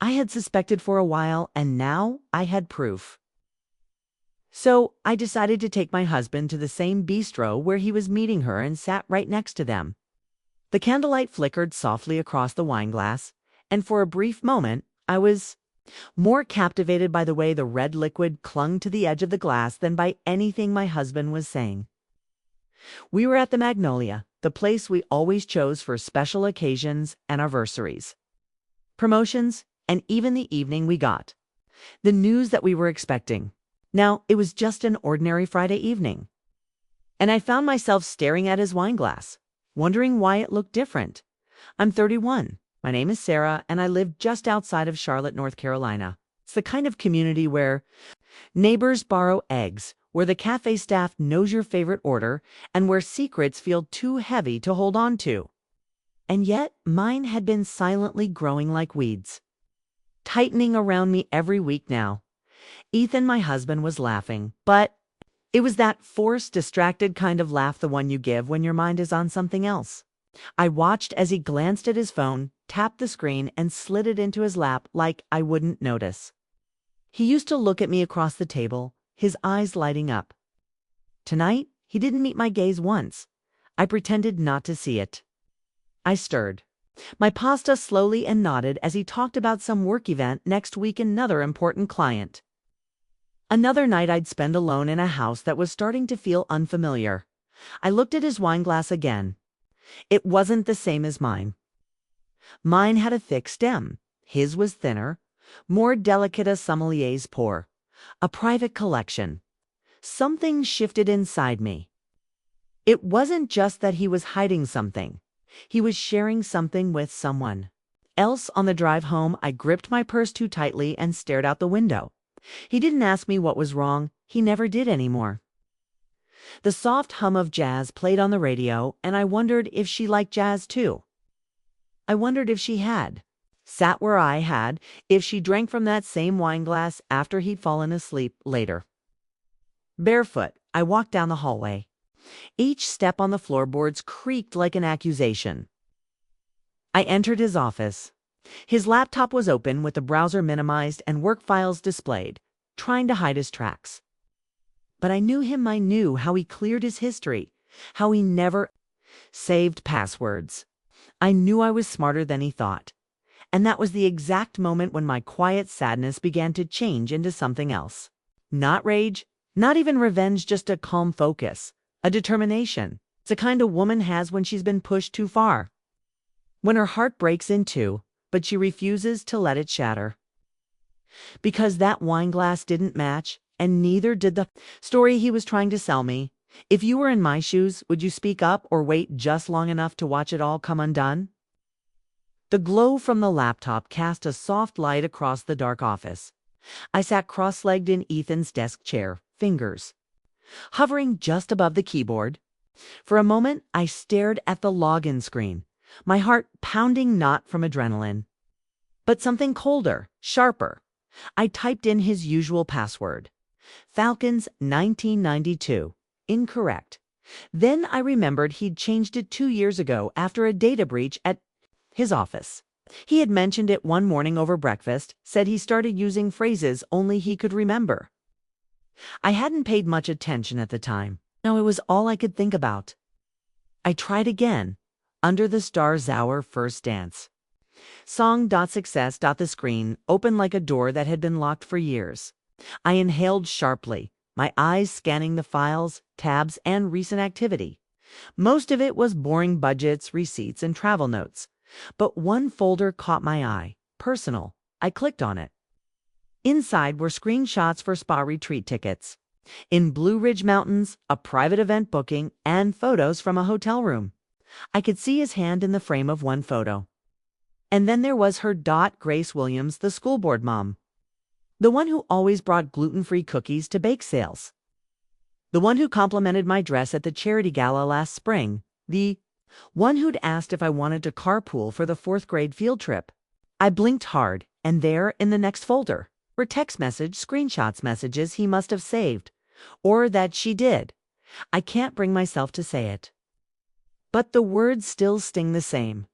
I had suspected for a while, and now I had proof. So I decided to take my husband to the same bistro where he was meeting her and sat right next to them. The candlelight flickered softly across the wineglass, and for a brief moment I was more captivated by the way the red liquid clung to the edge of the glass than by anything my husband was saying. We were at the Magnolia, the place we always chose for special occasions and anniversaries, promotions, and even the evening we got the news that we were expecting. Now, it was just an ordinary Friday evening, and I found myself staring at his wineglass, wondering why it looked different. I'm 31. My name is Sarah, and I live just outside of Charlotte, North Carolina. It's the kind of community where neighbors borrow eggs, where the cafe staff knows your favorite order, and where secrets feel too heavy to hold on to. And yet, mine had been silently growing like weeds, tightening around me every week now. Ethan, my husband, was laughing, but it was that forced, distracted kind of laugh, the one you give when your mind is on something else. I watched as he glanced at his phone, tapped the screen, and slid it into his lap like I wouldn't notice. He used to look at me across the table, his eyes lighting up. Tonight, he didn't meet my gaze once. I pretended not to see it. I stirred my pasta slowly and nodded as he talked about some work event next week, another important client. Another night I'd spend alone in a house that was starting to feel unfamiliar. I looked at his wineglass again. It wasn't the same as mine. Mine had a thick stem. His was thinner, more delicate, a sommelier's pour, a private collection. Something shifted inside me. It wasn't just that he was hiding something. He was sharing something with someone else. On the drive home, I gripped my purse too tightly and stared out the window. He didn't ask me what was wrong. He never did anymore. The soft hum of jazz played on the radio, and I wondered if she liked jazz too. I wondered if she had sat where I had, if she drank from that same wineglass after he'd fallen asleep later. Barefoot, I walked down the hallway. Each step on the floorboards creaked like an accusation. I entered his office. His laptop was open with the browser minimized and work files displayed, trying to hide his tracks. But I knew him. I knew how he cleared his history, how he never saved passwords. I knew I was smarter than he thought. And that was the exact moment when my quiet sadness began to change into something else. Not rage, not even revenge, just a calm focus, a determination. It's the kind a woman has when she's been pushed too far, when her heart breaks in two, but she refuses to let it shatter. Because that wineglass didn't match, and neither did the story he was trying to sell me. If you were in my shoes, would you speak up or wait just long enough to watch it all come undone? The glow from the laptop cast a soft light across the dark office. I sat cross-legged in Ethan's desk chair, fingers hovering just above the keyboard. For a moment, I stared at the login screen, my heart pounding, not from adrenaline, but something colder, sharper. I typed in his usual password, Falcons 1992, incorrect. Then I remembered he'd changed it 2 years ago after a data breach at his office. He had mentioned it one morning over breakfast, said he started using phrases only he could remember. I hadn't paid much attention at the time. Now it was all I could think about. I tried again. Under the Stars, our first dance. Song.success. The screen opened like a door that had been locked for years. I inhaled sharply, my eyes scanning the files, tabs, and recent activity. Most of it was boring budgets, receipts, and travel notes. But one folder caught my eye. Personal. I clicked on it. Inside were screenshots for spa retreat tickets in Blue Ridge Mountains, a private event booking, and photos from a hotel room. I could see his hand in the frame of one photo. And then there was her. Grace Williams, the school board mom. The one who always brought gluten-free cookies to bake sales. The one who complimented my dress at the charity gala last spring. The one who'd asked if I wanted to carpool for the 4th grade field trip. I blinked hard, and there, in the next folder, were text screenshots, messages he must have saved. Or that she did. I can't bring myself to say it. But the words still sting the same.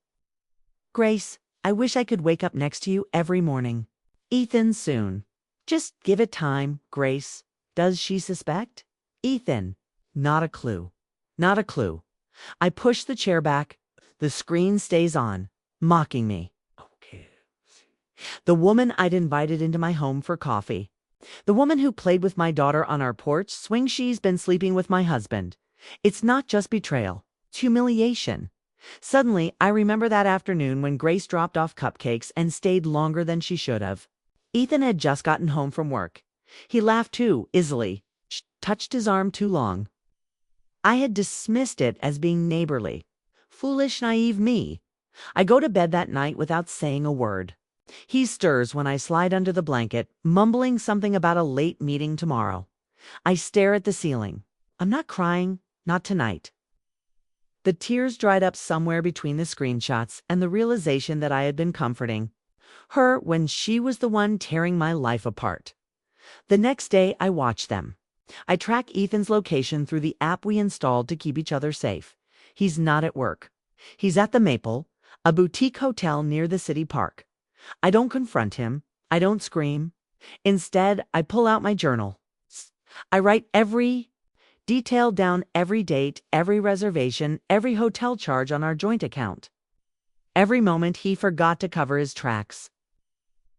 Grace, I wish I could wake up next to you every morning. Ethan soon. Just give it time, Grace. Does she suspect? Ethan. Not a clue. Not a clue. I push the chair back. The screen stays on, mocking me. Okay. The woman I'd invited into my home for coffee. The woman who played with my daughter on our porch swing she's been sleeping with my husband. It's not just betrayal. It's humiliation. Suddenly, I remember that afternoon when Grace dropped off cupcakes and stayed longer than she should have. Ethan had just gotten home from work. He laughed too, easily, touched his arm too long. I had dismissed it as being neighborly. Foolish, naive me. I go to bed that night without saying a word. He stirs when I slide under the blanket, mumbling something about a late meeting tomorrow. I stare at the ceiling. I'm not crying, not tonight. The tears dried up somewhere between the screenshots and the realization that I had been comforting her when she was the one tearing my life apart. The next day, I watch them. I track Ethan's location through the app we installed to keep each other safe. He's not at work. He's at the Maple, a boutique hotel near the city park. I don't confront him. I don't scream. Instead, I pull out my journal. I write every detail down, every date, every reservation, every hotel charge on our joint account. Every moment he forgot to cover his tracks.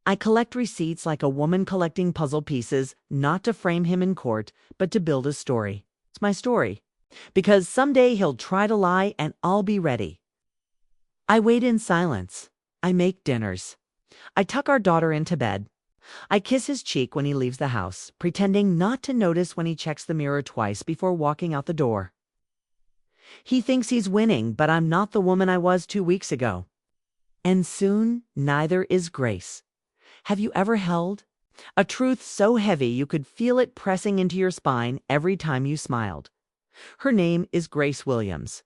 I collect receipts like a woman collecting puzzle pieces, not to frame him in court, but to build a story. It's my story. Because someday he'll try to lie and I'll be ready. I wait in silence. I make dinners. I tuck our daughter into bed. I kiss his cheek when he leaves the house, pretending not to notice when he checks the mirror twice before walking out the door. He thinks he's winning, but I'm not the woman I was 2 weeks ago. And soon, neither is Grace. Have you ever held a truth so heavy you could feel it pressing into your spine every time you smiled? Her name is Grace Williams.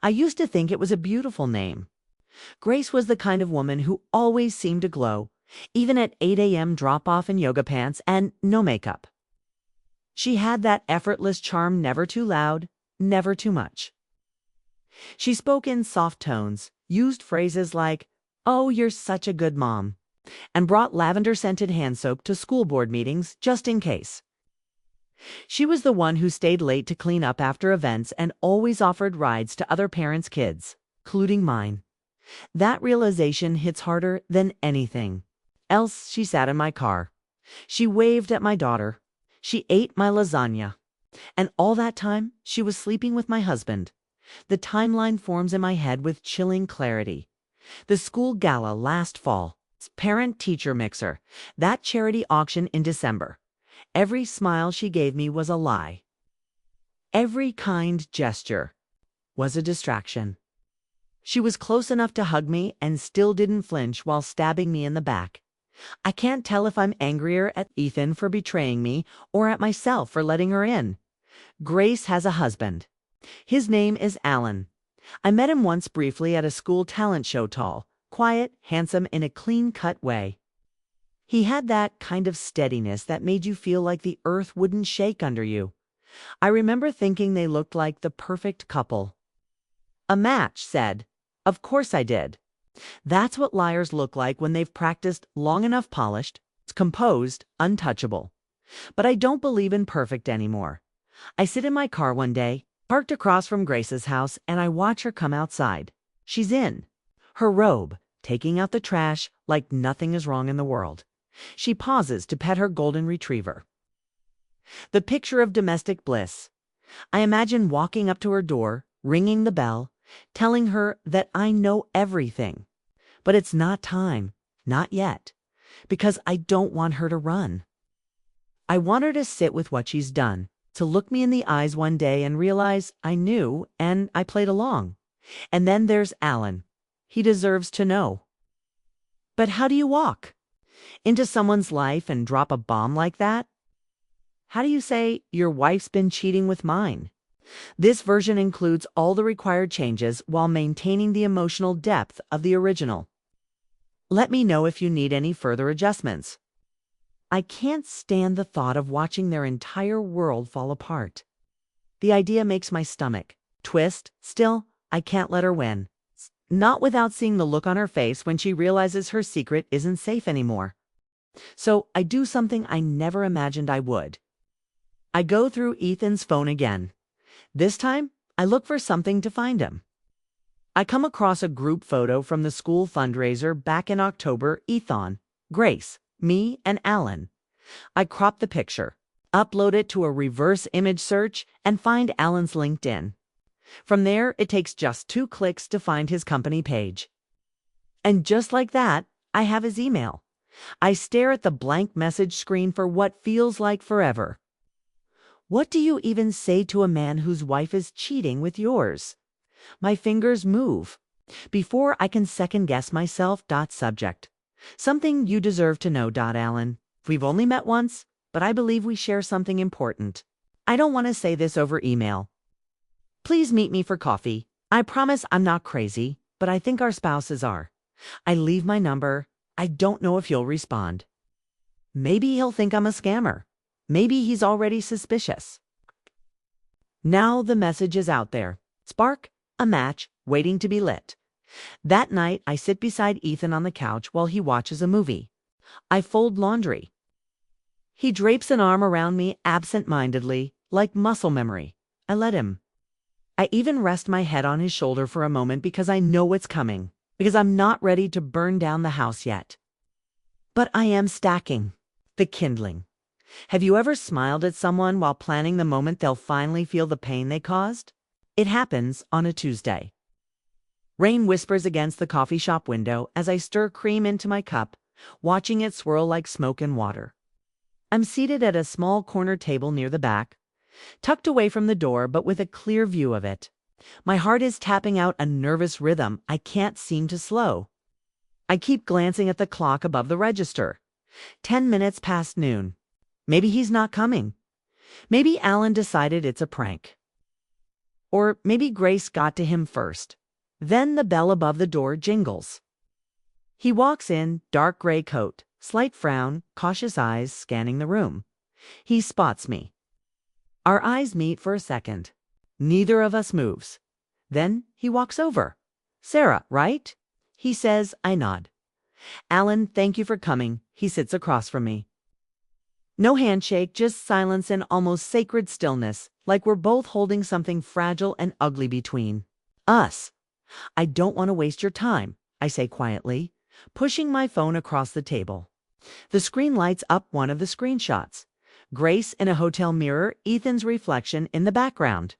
I used to think it was a beautiful name. Grace was the kind of woman who always seemed to glow, even at 8 a.m. drop-off in yoga pants and no makeup. She had that effortless charm, never too loud, never too much. She spoke in soft tones, used phrases like, "Oh, you're such a good mom," and brought lavender-scented hand soap to school board meetings just in case. She was the one who stayed late to clean up after events and always offered rides to other parents' kids, including mine. That realization hits harder than anything else. She sat in my car. She waved at my daughter. She ate my lasagna. And all that time, she was sleeping with my husband. The timeline forms in my head with chilling clarity. The school gala last fall, parent-teacher mixer, that charity auction in December. Every smile she gave me was a lie. Every kind gesture was a distraction. She was close enough to hug me and still didn't flinch while stabbing me in the back. I can't tell if I'm angrier at Ethan for betraying me or at myself for letting her in. Grace has a husband. His name is Alan. I met him once briefly at a school talent show. Tall, quiet, handsome in a clean-cut way. He had that kind of steadiness that made you feel like the earth wouldn't shake under you. I remember thinking they looked like the perfect couple. A match, said. Of course I did. That's what liars look like when they've practiced long enough, polished, composed, untouchable. But I don't believe in perfect anymore. I sit in my car one day, parked across from Grace's house, and I watch her come outside. She's in her robe, taking out the trash like nothing is wrong in the world. She pauses to pet her golden retriever. The picture of domestic bliss. I imagine walking up to her door, ringing the bell, telling her that I know everything. But it's not time, not yet, because I don't want her to run. I want her to sit with what she's done, to look me in the eyes one day and realize I knew and I played along. And then there's Alan. He deserves to know. But how do you walk into someone's life and drop a bomb like that? How do you say, your wife's been cheating with mine? This version includes all the required changes while maintaining the emotional depth of the original. Let me know if you need any further adjustments. I can't stand the thought of watching their entire world fall apart. The idea makes my stomach twist. Still, I can't let her win. not without seeing the look on her face when she realizes her secret isn't safe anymore. So I do something I never imagined I would. I go through Ethan's phone again. This time, I look for something to find him. I come across a group photo from the school fundraiser back in October. Ethan, Grace, me, and Alan. I crop the picture, upload it to a reverse image search, and find Alan's LinkedIn. From there, it takes just 2 clicks to find his company page. And just like that, I have his email. I stare at the blank message screen for what feels like forever. What do you even say to a man whose wife is cheating with yours? My fingers move. Before I can second-guess myself, subject. Something you deserve to know, Alan. We've only met once, but I believe we share something important. I don't want to say this over email. Please meet me for coffee. I promise I'm not crazy, but I think our spouses are. I leave my number. I don't know if he'll respond. Maybe he'll think I'm a scammer. Maybe he's already suspicious. Now the message is out there. Spark, a match, waiting to be lit. That night, I sit beside Ethan on the couch while he watches a movie. I fold laundry. He drapes an arm around me absent-mindedly, like muscle memory. I let him. I even rest my head on his shoulder for a moment because I know what's coming, because I'm not ready to burn down the house yet. But I am stacking. The kindling. Have you ever smiled at someone while planning the moment they'll finally feel the pain they caused? It happens on a Tuesday. Rain whispers against the coffee shop window as I stir cream into my cup, watching it swirl like smoke and water. I'm seated at a small corner table near the back, tucked away from the door but with a clear view of it. My heart is tapping out a nervous rhythm I can't seem to slow. I keep glancing at the clock above the register. 10 minutes past noon. Maybe he's not coming. Maybe Alan decided it's a prank. Or maybe Grace got to him first. Then the bell above the door jingles. He walks in, dark gray coat, slight frown, cautious eyes scanning the room. He spots me. Our eyes meet for a second. Neither of us moves. Then he walks over. Sarah, right? He says. I nod. Alan, thank you for coming. He sits across from me. No handshake, just silence and almost sacred stillness, like we're both holding something fragile and ugly between us. I don't want to waste your time, I say quietly, pushing my phone across the table. The screen lights up one of the screenshots. Grace in a hotel mirror, Ethan's reflection in the background.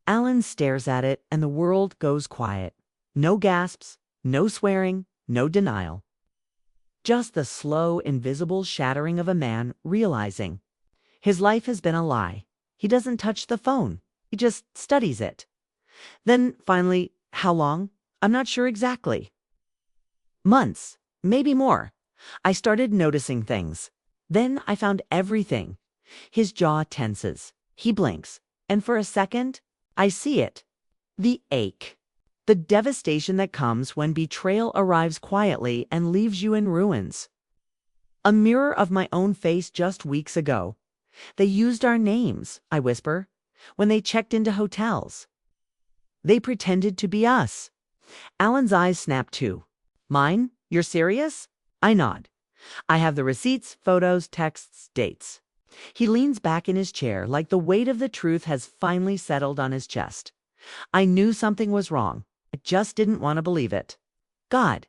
Alan stares at it and the world goes quiet. No gasps, no swearing, no denial. Just the slow, invisible shattering of a man realizing his life has been a lie. He doesn't touch the phone. He just studies it. Then, finally, how long? I'm not sure exactly. Months, maybe more. I started noticing things. Then I found everything. His jaw tenses. He blinks. And for a second, I see it. The ache. The devastation that comes when betrayal arrives quietly and leaves you in ruins. A mirror of my own face just weeks ago. They used our names, I whisper, when they checked into hotels. They pretended to be us. Alan's eyes snap too. Mine? You're serious? I nod. I have the receipts, photos, texts, dates. He leans back in his chair like the weight of the truth has finally settled on his chest. I knew something was wrong. I just didn't want to believe it. God,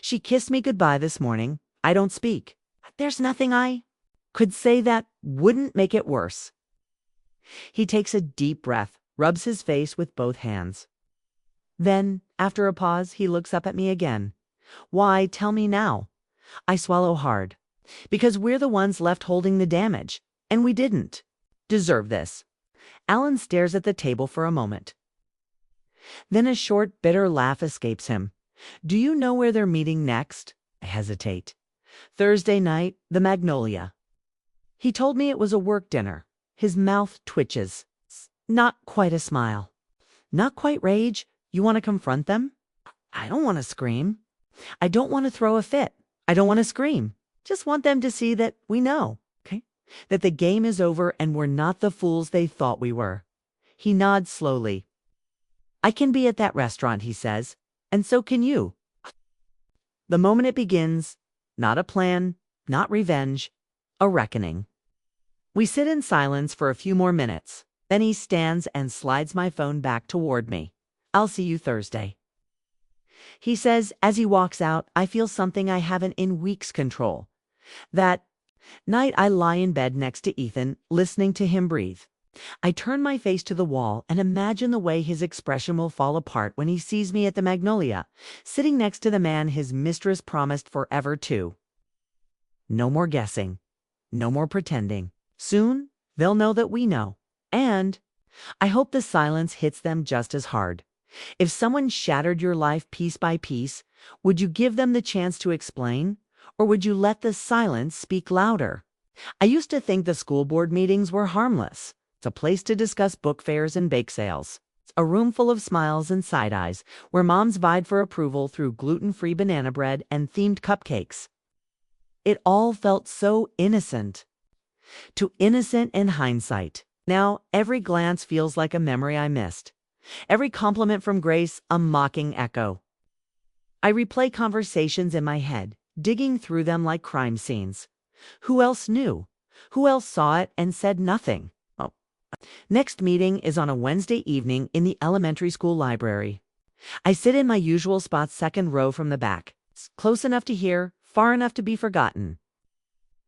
she kissed me goodbye this morning. I don't speak. There's nothing I could say that wouldn't make it worse. He takes a deep breath, rubs his face with both hands. Then, after a pause, he looks up at me again. Why, tell me now. I swallow hard. Because we're the ones left holding the damage, and we didn't deserve this. Alan stares at the table for a moment. Then a short, bitter laugh escapes him. Do you know where they're meeting next? I hesitate. Thursday night, the Magnolia. He told me it was a work dinner. His mouth twitches. Not quite a smile. Not quite rage. You want to confront them? I don't want to scream. I don't want to throw a fit. I don't want to scream. Just want them to see that we know, okay? That the game is over and we're not the fools they thought we were. He nods slowly. I can be at that restaurant, he says. And so can you. The moment it begins, not a plan, not revenge, a reckoning. We sit in silence for a few more minutes. Then he stands and slides my phone back toward me. I'll see you Thursday. He says as he walks out, I feel something I haven't in weeks control. That night I lie in bed next to Ethan, listening to him breathe. I turn my face to the wall and imagine the way his expression will fall apart when he sees me at the Magnolia, sitting next to the man his mistress promised forever to. No more guessing. No more pretending. Soon, they'll know that we know. And I hope the silence hits them just as hard. If someone shattered your life piece by piece, would you give them the chance to explain? Or would you let the silence speak louder? I used to think the school board meetings were harmless. It's a place to discuss book fairs and bake sales. A room full of smiles and side eyes, where moms vied for approval through gluten-free banana bread and themed cupcakes. It all felt so innocent. Too innocent in hindsight. Now, every glance feels like a memory I missed. Every compliment from Grace, a mocking echo. I replay conversations in my head, digging through them like crime scenes. Who else knew? Who else saw it and said nothing? Oh. Next meeting is on a Wednesday evening in the elementary school library. I sit in my usual spot, second row from the back. It's close enough to hear, far enough to be forgotten.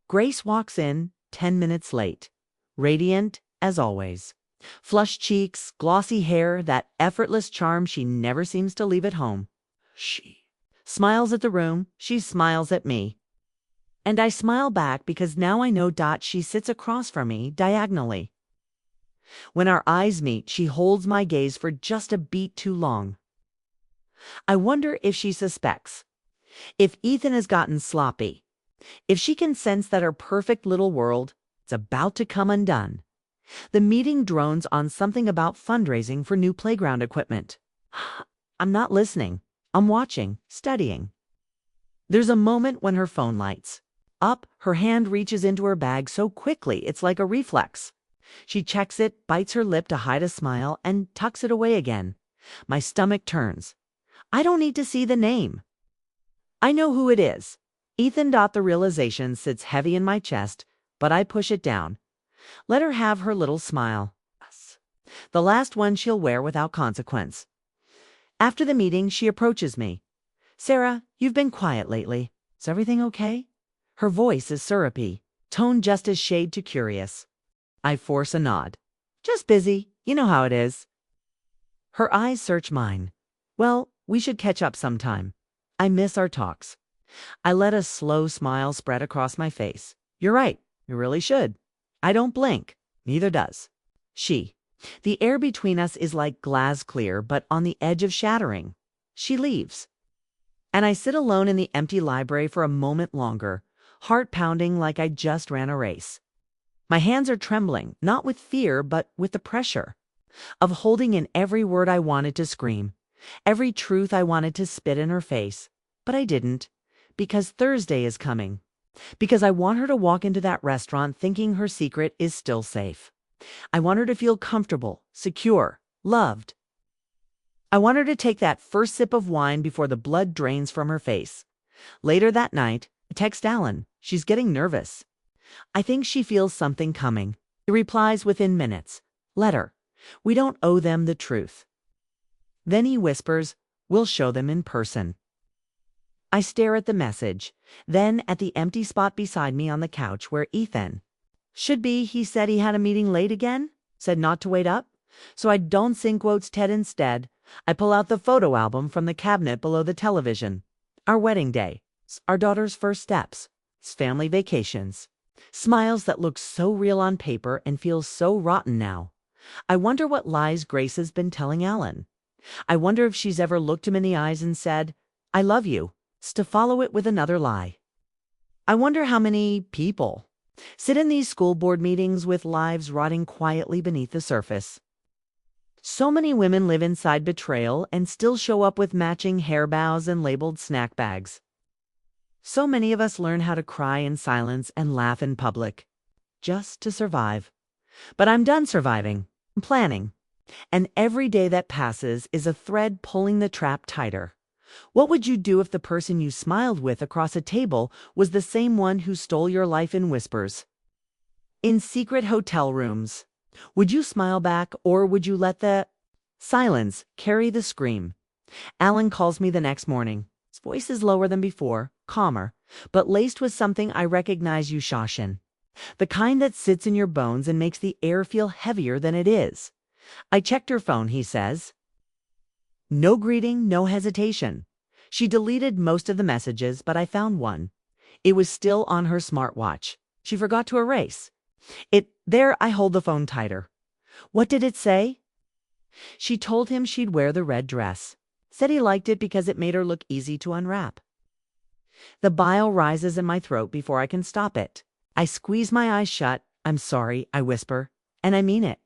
Grace walks in, 10 minutes late. Radiant, as always. Flushed cheeks, glossy hair, that effortless charm she never seems to leave at home. She smiles at the room, she smiles at me. And I smile back because now I know she sits across from me diagonally. When our eyes meet, she holds my gaze for just a beat too long. I wonder if she suspects. If Ethan has gotten sloppy. If she can sense that her perfect little world is about to come undone. The meeting drones on something about fundraising for new playground equipment. I'm not listening. I'm watching, studying. There's a moment when her phone lights. Up, her hand reaches into her bag so quickly it's like a reflex. She checks it, bites her lip to hide a smile, and tucks it away again. My stomach turns. I don't need to see the name. I know who it is. Ethan. The realization sits heavy in my chest, but I push it down. Let her have her little smile. The last one she'll wear without consequence. After the meeting, she approaches me. Sarah, you've been quiet lately. Is everything okay? Her voice is syrupy, tone just as shade to curious. I force a nod. Just busy. You know how it is. Her eyes search mine. Well, we should catch up sometime. I miss our talks. I let a slow smile spread across my face. You're right. You really should. I don't blink. Neither does she. The air between us is like glass clear, but on the edge of shattering. She leaves. And I sit alone in the empty library for a moment longer, heart pounding like I just ran a race. My hands are trembling, not with fear, but with the pressure of holding in every word I wanted to scream, every truth I wanted to spit in her face. But I didn't, because Thursday is coming. Because I want her to walk into that restaurant thinking her secret is still safe. I want her to feel comfortable, secure, loved. I want her to take that first sip of wine before the blood drains from her face. Later that night, I text Alan. She's getting nervous. I think she feels something coming. He replies within minutes. Let her. We don't owe them the truth. Then he whispers, we'll show them in person. I stare at the message, then at the empty spot beside me on the couch where Ethan should be. He said he had a meeting late again, said not to wait up. So I don't sing quotes Ted instead. I pull out the photo album from the cabinet below the television. Our wedding day, our daughter's first steps, family vacations. Smiles that look so real on paper and feel so rotten now. I wonder what lies Grace has been telling Alan. I wonder if she's ever looked him in the eyes and said, I love you, to follow it with another lie. I wonder how many people sit in these school board meetings with lives rotting quietly beneath the surface. So many women live inside betrayal and still show up with matching hair bows and labeled snack bags. So many of us learn how to cry in silence and laugh in public, just to survive. But I'm done surviving. I'm planning. And every day that passes is a thread pulling the trap tighter. What would you do if the person you smiled with across a table was the same one who stole your life in whispers? In secret hotel rooms, would you smile back or would you let the silence carry the scream? Alan calls me the next morning. His voice is lower than before, calmer, but laced with something I recognize you, Shashin. The kind that sits in your bones and makes the air feel heavier than it is. I checked her phone, he says. No greeting, no hesitation. She deleted most of the messages, but I found one. It was still on her smartwatch. She forgot to erase. There, I hold the phone tighter. What did it say? She told him she'd wear the red dress. Said he liked it because it made her look easy to unwrap. The bile rises in my throat before I can stop it. I squeeze my eyes shut. I'm sorry, I whisper, and I mean it.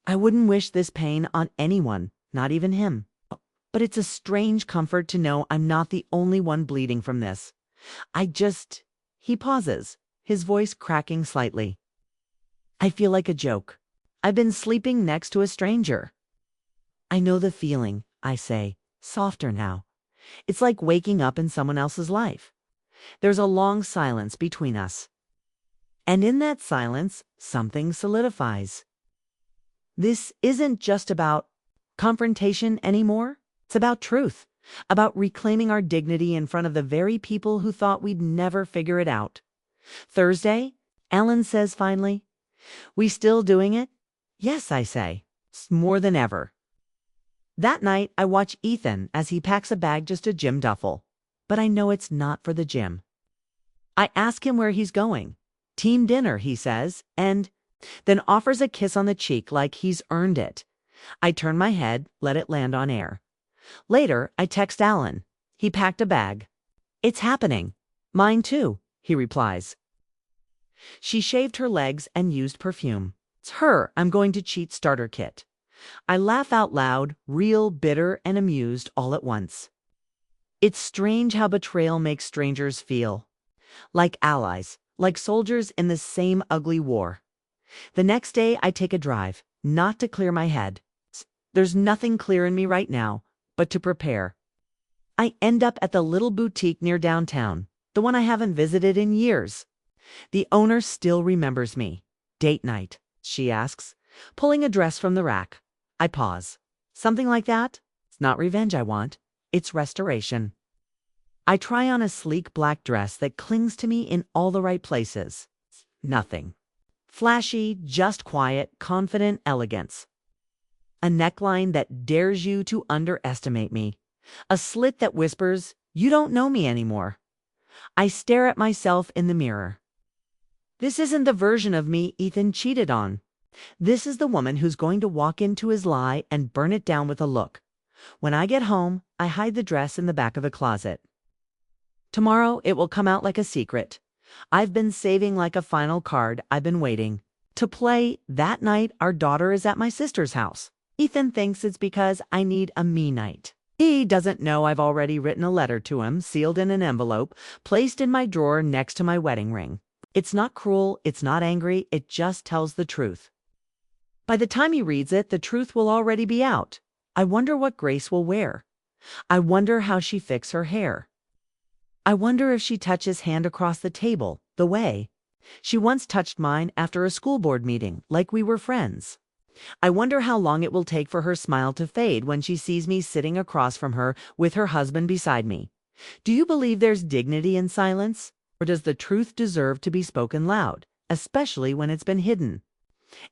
I wouldn't wish this pain on anyone, not even him. But it's a strange comfort to know I'm not the only one bleeding from this. He pauses, his voice cracking slightly. I feel like a joke. I've been sleeping next to a stranger. I know the feeling, I say, softer now. It's like waking up in someone else's life. There's a long silence between us. And in that silence, something solidifies. This isn't just about confrontation anymore. It's about truth, about reclaiming our dignity in front of the very people who thought we'd never figure it out. Thursday, Alan says finally. We still doing it? Yes, I say. More than ever. That night, I watch Ethan as he packs a bag, just a gym duffel. But I know it's not for the gym. I ask him where he's going. Team dinner, he says, and then offers a kiss on the cheek like he's earned it. I turn my head, let it land on air. Later, I text Alan. He packed a bag. It's happening. Mine too, he replies. She shaved her legs and used perfume. It's her I'm going to cheat starter kit. I laugh out loud, real, bitter, and amused all at once. It's strange how betrayal makes strangers feel. Like allies, like soldiers in the same ugly war. The next day I take a drive, not to clear my head. There's nothing clear in me right now, but to prepare. I end up at the little boutique near downtown, the one I haven't visited in years. The owner still remembers me. Date night, she asks, pulling a dress from the rack. I pause. Something like that? It's not revenge I want. It's restoration. I try on a sleek black dress that clings to me in all the right places. Nothing. Flashy, just quiet, confident elegance. A neckline that dares you to underestimate me. A slit that whispers, you don't know me anymore. I stare at myself in the mirror. This isn't the version of me Ethan cheated on. This is the woman who's going to walk into his lie and burn it down with a look. When I get home, I hide the dress in the back of the closet. Tomorrow, it will come out like a secret. I've been saving like a final card. I've been waiting to play. That night, our daughter is at my sister's house. Ethan thinks it's because I need a me night. He doesn't know I've already written a letter to him, sealed in an envelope, placed in my drawer next to my wedding ring. It's not cruel, it's not angry, it just tells the truth. By the time he reads it, the truth will already be out. I wonder what Grace will wear. I wonder how she fixes her hair. I wonder if she touches his hand across the table, the way she once touched mine after a school board meeting, like we were friends. I wonder how long it will take for her smile to fade when she sees me sitting across from her with her husband beside me. Do you believe there's dignity in silence? Or does the truth deserve to be spoken loud, especially when it's been hidden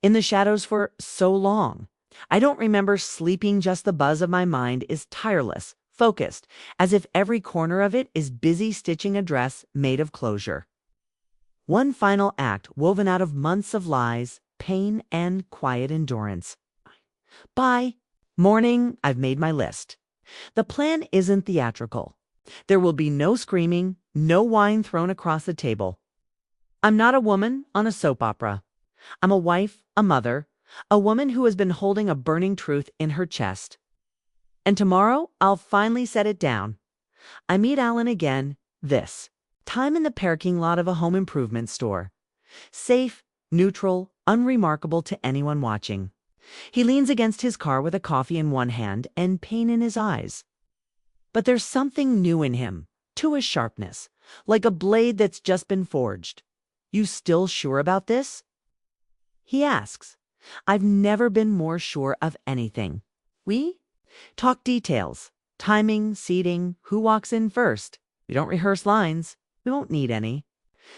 in the shadows for so long? I don't remember sleeping, just the buzz of my mind is tireless, focused, as if every corner of it is busy stitching a dress made of closure. One final act woven out of months of lies, pain, and quiet endurance. By morning, I've made my list. The plan isn't theatrical. There will be no screaming, no wine thrown across the table. I'm not a woman on a soap opera. I'm a wife, a mother, a woman who has been holding a burning truth in her chest. And tomorrow, I'll finally set it down. I meet Alan again, this time in the parking lot of a home improvement store. Safe, neutral, unremarkable to anyone watching. He leans against his car with a coffee in one hand and pain in his eyes. But there's something new in him, to his sharpness, like a blade that's just been forged. You still sure about this? He asks. I've never been more sure of anything. We talk details, timing, seating, who walks in first. We don't rehearse lines. We won't need any.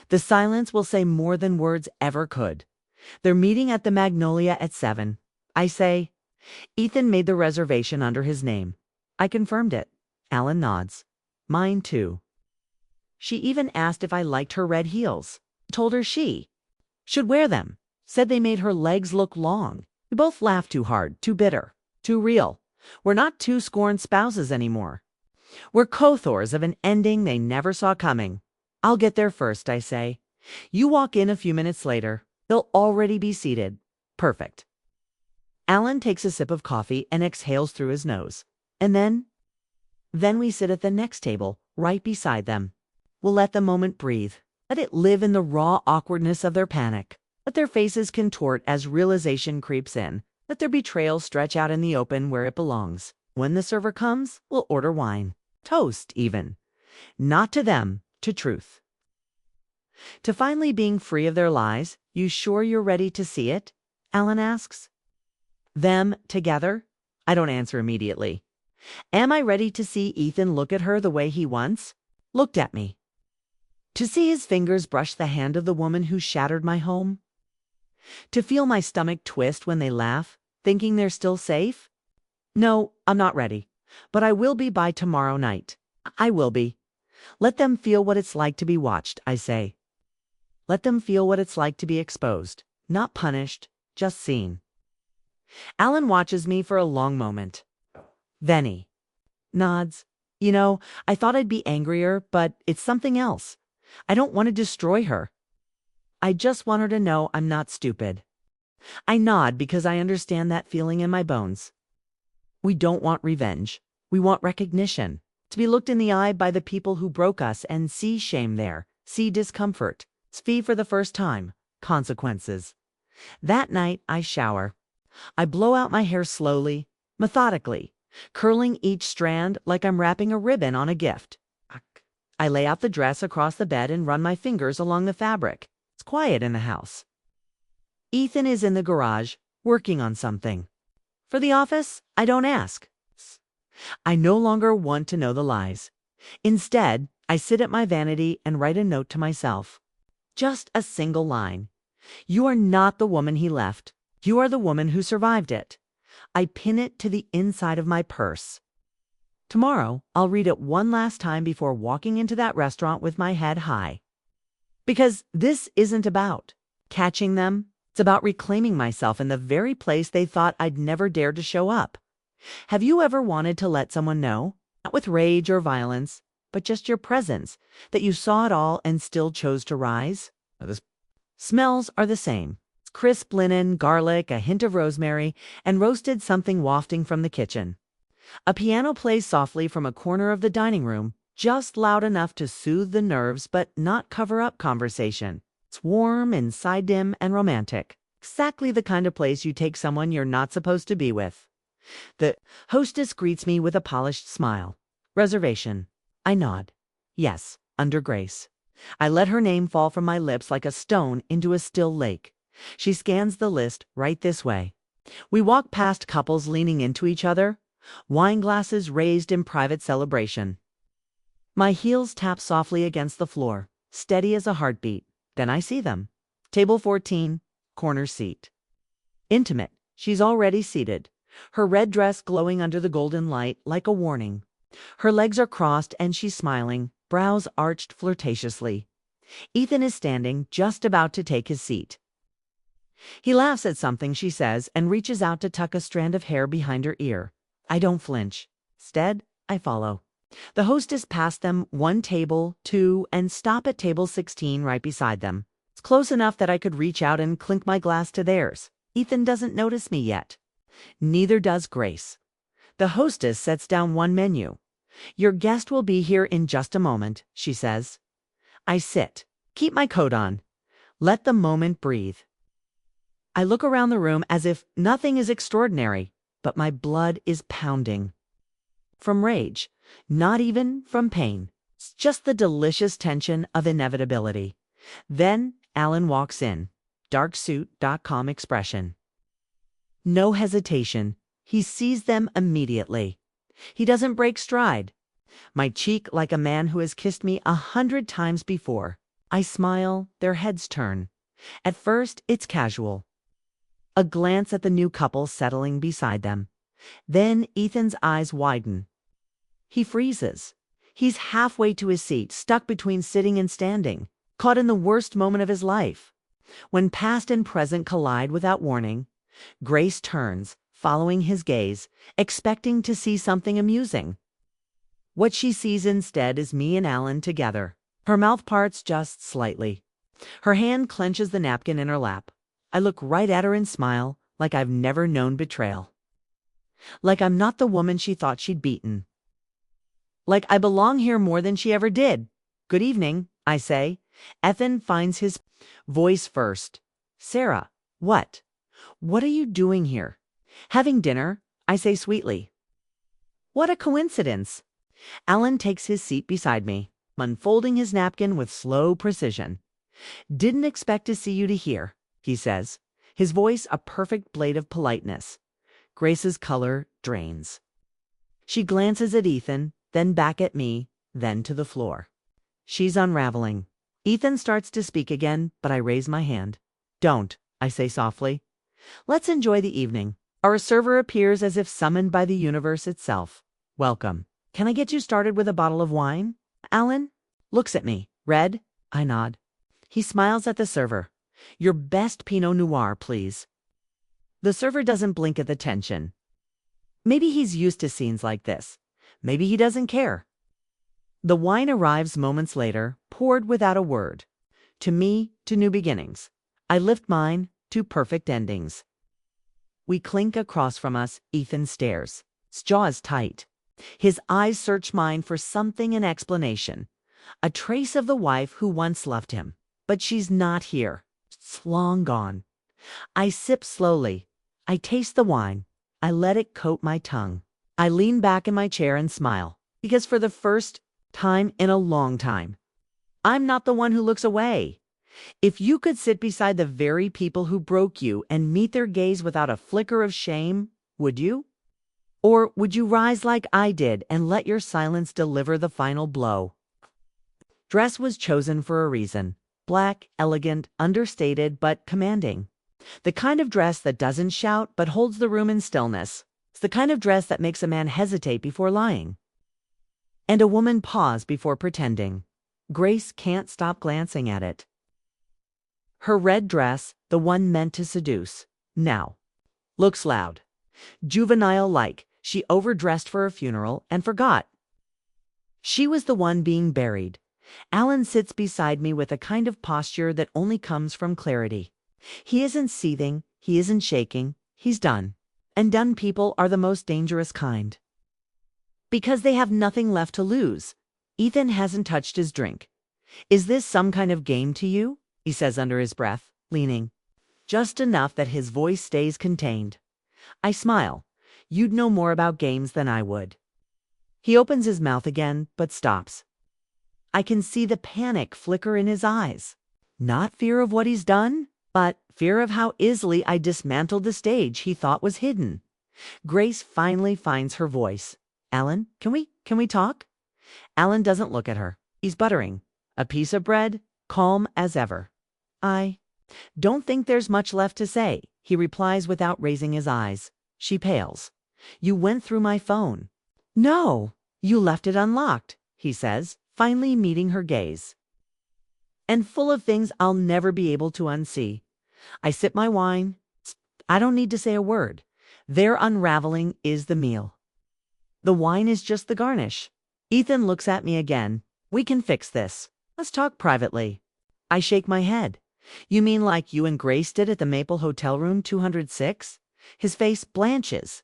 The silence will say more than words ever could. They're meeting at the Magnolia at 7. I say, Ethan made the reservation under his name. I confirmed it. Alan nods. Mine too. She even asked if I liked her red heels. Told her she should wear them. Said they made her legs look long. We both laughed too hard, too bitter, too real. We're not two scorned spouses anymore. We're co-authors of an ending they never saw coming. I'll get there first, I say. You walk in a few minutes later. They'll already be seated. Perfect. Alan takes a sip of coffee and exhales through his nose. And then we sit at the next table, right beside them. We'll let the moment breathe. Let it live in the raw awkwardness of their panic. Let their faces contort as realization creeps in. Let their betrayal stretch out in the open where it belongs. When the server comes, we'll order wine. Toast, even. Not to them, to truth. To finally being free of their lies. You sure you're ready to see it? Alan asks. Them together? I don't answer immediately. Am I ready to see Ethan look at her the way he once looked at me? To see his fingers brush the hand of the woman who shattered my home? To feel my stomach twist when they laugh, thinking they're still safe? No, I'm not ready. But I will be by tomorrow night. I will be. Let them feel what it's like to be watched, I say. Let them feel what it's like to be exposed, not punished, just seen. Alan watches me for a long moment. Then he nods. You know, I thought I'd be angrier, but it's something else. I don't want to destroy her. I just want her to know I'm not stupid. I nod because I understand that feeling in my bones. We don't want revenge. We want recognition. To be looked in the eye by the people who broke us and see shame there, see discomfort, see for the first time, consequences. That night I shower. I blow out my hair slowly, methodically, curling each strand like I'm wrapping a ribbon on a gift. I lay out the dress across the bed and run my fingers along the fabric. It's quiet in the house. Ethan is in the garage, working on something. For the office, I don't ask. I no longer want to know the lies. Instead, I sit at my vanity and write a note to myself. Just a single line. You are not the woman he left. You are the woman who survived it. I pin it to the inside of my purse. Tomorrow, I'll read it one last time before walking into that restaurant with my head high. Because this isn't about catching them. It's about reclaiming myself in the very place they thought I'd never dared to show up. Have you ever wanted to let someone know, not with rage or violence, but just your presence, that you saw it all and still chose to rise? The smells are the same. Crisp linen, garlic, a hint of rosemary, and roasted something wafting from the kitchen. A piano plays softly from a corner of the dining room, just loud enough to soothe the nerves but not cover up conversation. It's warm, inside dim, and romantic. Exactly the kind of place you take someone you're not supposed to be with. The hostess greets me with a polished smile. Reservation. I nod. Yes, under grace. I let her name fall from my lips like a stone into a still lake. She scans the list right this way. We walk past couples leaning into each other, wine glasses raised in private celebration. My heels tap softly against the floor, steady as a heartbeat. Then I see them. Table 14, corner seat. Intimate. She's already seated, her red dress glowing under the golden light like a warning. Her legs are crossed and she's smiling, brows arched flirtatiously. Ethan is standing, just about to take his seat. He laughs at something she says and reaches out to tuck a strand of hair behind her ear. I don't flinch. Instead, I follow. The hostess passed them one table, two, and stop at table 16 right beside them. It's close enough that I could reach out and clink my glass to theirs. Ethan doesn't notice me yet. Neither does Grace. The hostess sets down one menu. Your guest will be here in just a moment, she says. I sit. Keep my coat on. Let the moment breathe. I look around the room as if nothing is extraordinary, but my blood is pounding. from rage, not even from pain. It's just the delicious tension of inevitability. Then Alan walks in. Dark suit.com expression. No hesitation. He sees them immediately. He doesn't break stride. My cheek like a man who has kissed me 100 times before. I smile, their heads turn. At first, it's casual. A glance at the new couple settling beside them. Then Ethan's eyes widen. He freezes. He's halfway to his seat, stuck between sitting and standing, caught in the worst moment of his life. When past and present collide without warning, Grace turns, following his gaze, expecting to see something amusing. What she sees instead is me and Alan together. Her mouth parts just slightly. Her hand clenches the napkin in her lap. I look right at her and smile, like I've never known betrayal. Like I'm not the woman she thought she'd beaten. Like I belong here more than she ever did. Good evening, I say. Ethan finds his voice first. Sarah, what? What are you doing here? Having dinner, I say sweetly. What a coincidence. Alan takes his seat beside me, unfolding his napkin with slow precision. Didn't expect to see you here, he says, his voice a perfect blade of politeness. Grace's color drains. She glances at Ethan, then back at me, then to the floor. She's unraveling. Ethan starts to speak again, but I raise my hand. Don't, I say softly. Let's enjoy the evening. Our server appears as if summoned by the universe itself. Welcome. Can I get you started with a bottle of wine? Alan looks at me. Red? I nod. He smiles at the server. Your best Pinot Noir, please. The server doesn't blink at the tension. Maybe he's used to scenes like this. Maybe he doesn't care. The wine arrives moments later, poured without a word. To me, to new beginnings. I lift mine to perfect endings. We clink across from us. Ethan stares. His jaw is tight. His eyes search mine for something in explanation. A trace of the wife who once loved him. But she's not here. It's long gone. I sip slowly. I taste the wine. I let it coat my tongue. I lean back in my chair and smile. Because for the first time in a long time, I'm not the one who looks away. If you could sit beside the very people who broke you and meet their gaze without a flicker of shame, would you? Or would you rise like I did and let your silence deliver the final blow? Dress was chosen for a reason. Black, elegant, understated, but commanding. The kind of dress that doesn't shout but holds the room in stillness. It's the kind of dress that makes a man hesitate before lying. And a woman pause before pretending. Grace can't stop glancing at it. Her red dress, the one meant to seduce, now looks loud. Juvenile-like, she overdressed for a funeral and forgot. She was the one being buried. Alan sits beside me with a kind of posture that only comes from clarity. He isn't seething, he isn't shaking, he's done. And done people are the most dangerous kind. Because they have nothing left to lose. Ethan hasn't touched his drink. Is this some kind of game to you? He says under his breath, leaning. Just enough that his voice stays contained. I smile. You'd know more about games than I would. He opens his mouth again, but stops. I can see the panic flicker in his eyes. Not fear of what he's done, but fear of how easily I dismantled the stage he thought was hidden. Grace finally finds her voice. Alan, can we talk? Alan doesn't look at her. He's buttering a piece of bread, calm as ever. I don't think there's much left to say, he replies without raising his eyes. She pales. You went through my phone. No, you left it unlocked, he says, finally meeting her gaze. And full of things I'll never be able to unsee. I sip my wine. I don't need to say a word. Their unraveling is the meal. The wine is just the garnish. Ethan looks at me again. We can fix this. Let's talk privately. I shake my head. You mean like you and Grace did at the Maple Hotel Room 206? His face blanches.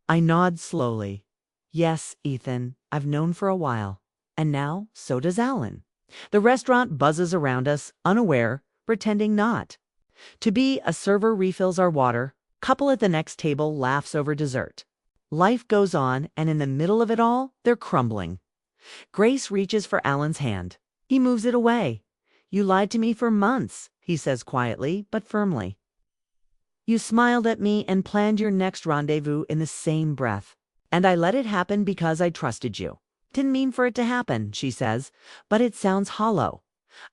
I nod slowly. Yes, Ethan, I've known for a while. And now, so does Alan. The restaurant buzzes around us, unaware, pretending not. To be, a server refills our water. Couple at the next table laughs over dessert. Life goes on, and in the middle of it all, they're crumbling. Grace reaches for Alan's hand. He moves it away. "You lied to me for months," he says quietly but firmly. "You smiled at me and planned your next rendezvous in the same breath. And I let it happen because I trusted you." "Didn't mean for it to happen," she says, "but it sounds hollow."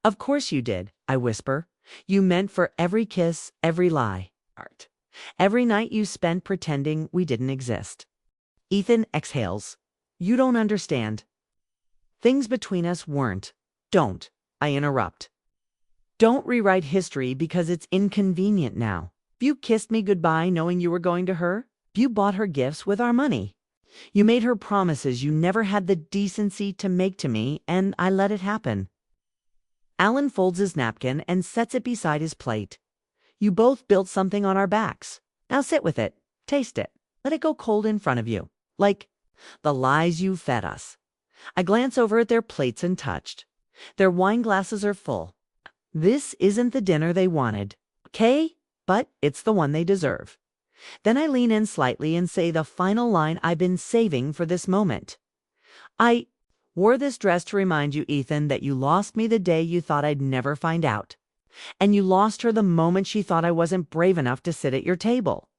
"Of course you did," I whisper. "You meant for every kiss, every lie. Every night you spent pretending we didn't exist." Ethan exhales. "You don't understand. Things between us weren't." "Don't," I interrupt. "Don't rewrite history because it's inconvenient now. You kissed me goodbye knowing you were going to her. You bought her gifts with our money. You made her promises you never had the decency to make to me, and I let it happen." Alan folds his napkin and sets it beside his plate. "You both built something on our backs. Now sit with it. Taste it. Let it go cold in front of you. Like the lies you fed us." I glance over at their plates and touched. Their wine glasses are full. This isn't the dinner they wanted, okay? But it's the one they deserve. Then I lean in slightly and say the final line I've been saving for this moment. "I wore this dress to remind you, Ethan, that you lost me the day you thought I'd never find out. And you lost her the moment she thought I wasn't brave enough to sit at your table."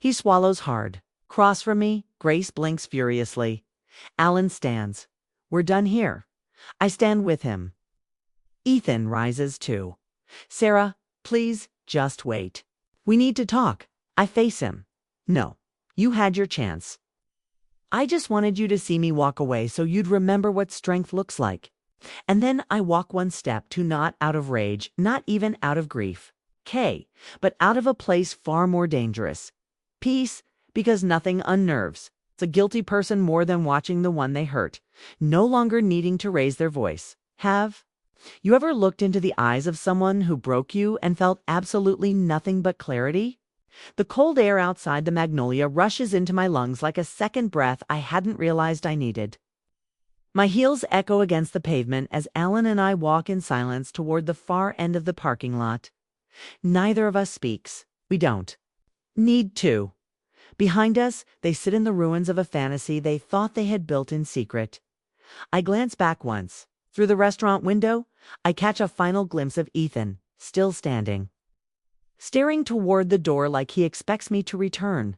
He swallows hard. Across from me, Grace blinks furiously. Alan stands. "We're done here." I stand with him. Ethan rises too. "Sarah, please just wait. We need to talk." I face him. "No, you had your chance. I just wanted you to see me walk away so you'd remember what strength looks like." And then I walk one step to, not out of rage, not even out of grief, but out of a place far more dangerous. Peace, because nothing unnerves. It's a guilty person more than watching the one they hurt, no longer needing to raise their voice. Have you ever looked into the eyes of someone who broke you and felt absolutely nothing but clarity? The cold air outside the Magnolia rushes into my lungs like a second breath I hadn't realized I needed. My heels echo against the pavement as Alan and I walk in silence toward the far end of the parking lot. Neither of us speaks. We don't need to. Behind us, they sit in the ruins of a fantasy they thought they had built in secret. I glance back once. Through the restaurant window, I catch a final glimpse of Ethan, still standing, staring toward the door like he expects me to return.